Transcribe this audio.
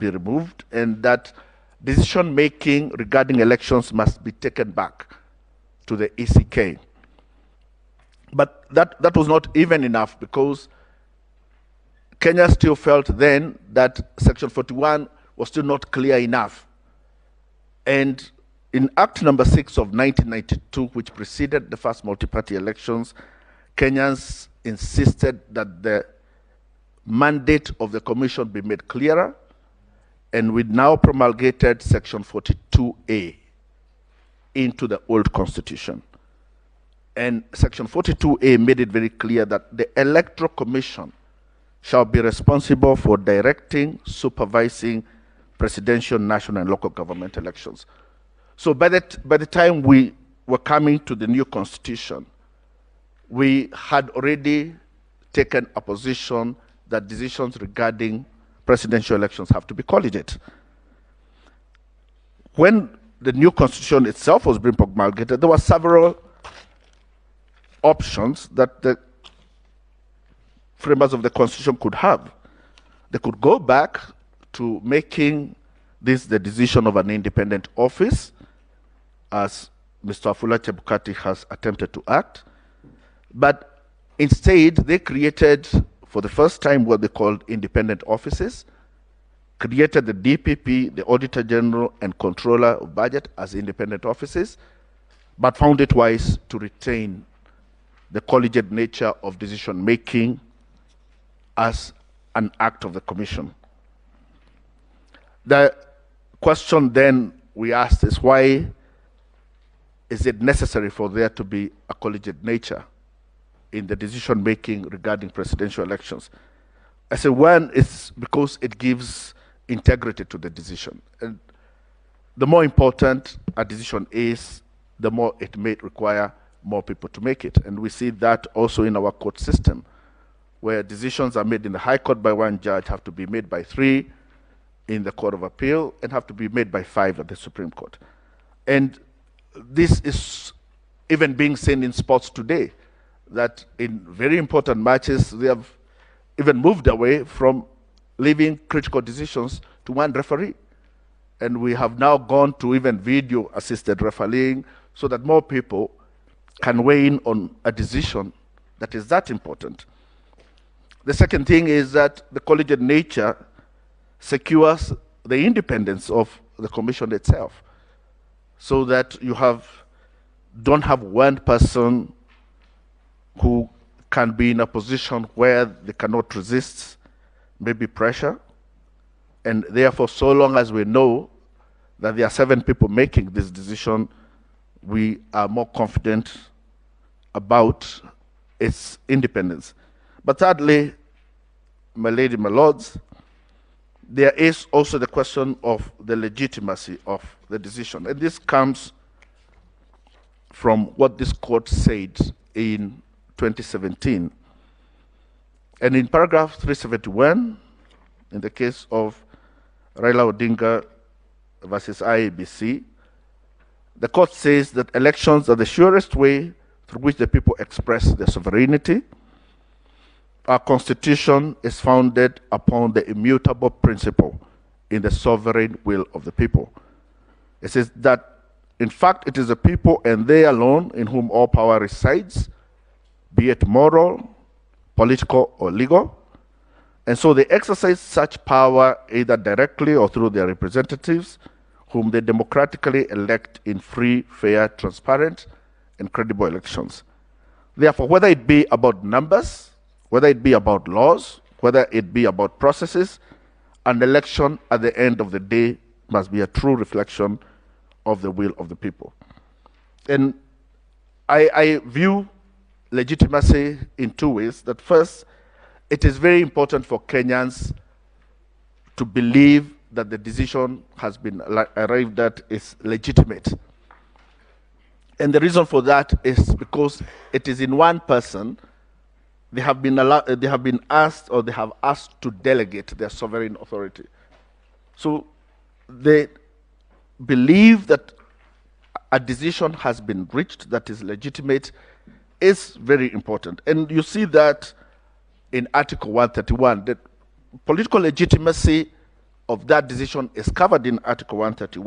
be removed and that decision-making regarding elections must be taken back to the ECK. But that was not even enough, because Kenya still felt then that Section 41 was still not clear enough. And in Act number 6 of 1992, which preceded the first multi-party elections, Kenyans insisted that the mandate of the commission be made clearer, and we now promulgated Section 42A into the old constitution. And Section 42A made it very clear that the Electoral Commission shall be responsible for directing, supervising presidential, national, and local government elections. So by the time we were coming to the new constitution, we had already taken a position that decisions regarding presidential elections have to be collegiate. When the new constitution itself was being promulgated, there were several options that the framers of the constitution could have. They could go back to making this the decision of an independent office, as Mr. Afula Chebukati has attempted to act. But instead, they created, for the first time, what they called independent offices, created the DPP, the Auditor General, and Controller of Budget as independent offices, but found it wise to retain the collegiate nature of decision-making as an act of the Commission. The question then we asked is, why is it necessary for there to be a collegiate nature in the decision-making regarding presidential elections? I say, one, it's because it gives integrity to the decision. And the more important a decision is, the more it may require more people to make it. And we see that also in our court system, where decisions are made in the High Court by one judge, have to be made by 3 in the Court of Appeal, and have to be made by 5 at the Supreme Court. And this is even being seen in sports today, that in very important matches, they have even moved away from leaving critical decisions to one referee. And we have now gone to even video-assisted refereeing, so that more people can weigh in on a decision that is that important. The second thing is that the collegiate nature secures the independence of the commission itself, so that you don't have one person who can be in a position where they cannot resist maybe pressure. And therefore, so long as we know that there are 7 people making this decision, we are more confident about its independence. But thirdly, my lady, my lords, there is also the question of the legitimacy of the decision. And this comes from what this court said in 2017. And in paragraph 371, in the case of Raila Odinga versus IEBC, the court says that elections are the surest way through which the people express their sovereignty. Our constitution is founded upon the immutable principle in the sovereign will of the people. It says that, in fact, it is the people and they alone in whom all power resides, be it moral, political, or legal. And so they exercise such power either directly or through their representatives, whom they democratically elect in free, fair, transparent, and credible elections. Therefore, whether it be about numbers, whether it be about laws, whether it be about processes, an election at the end of the day must be a true reflection of the will of the people. And I view legitimacy in 2 ways. That first, it is very important for Kenyans to believe that the decision has been arrived at is legitimate. And the reason for that is because it is in one person. They have been asked to delegate their sovereign authority. So they believe that a decision has been reached that is legitimate is very important. And you see that in Article 131, that political legitimacy of that decision is covered in Article 131.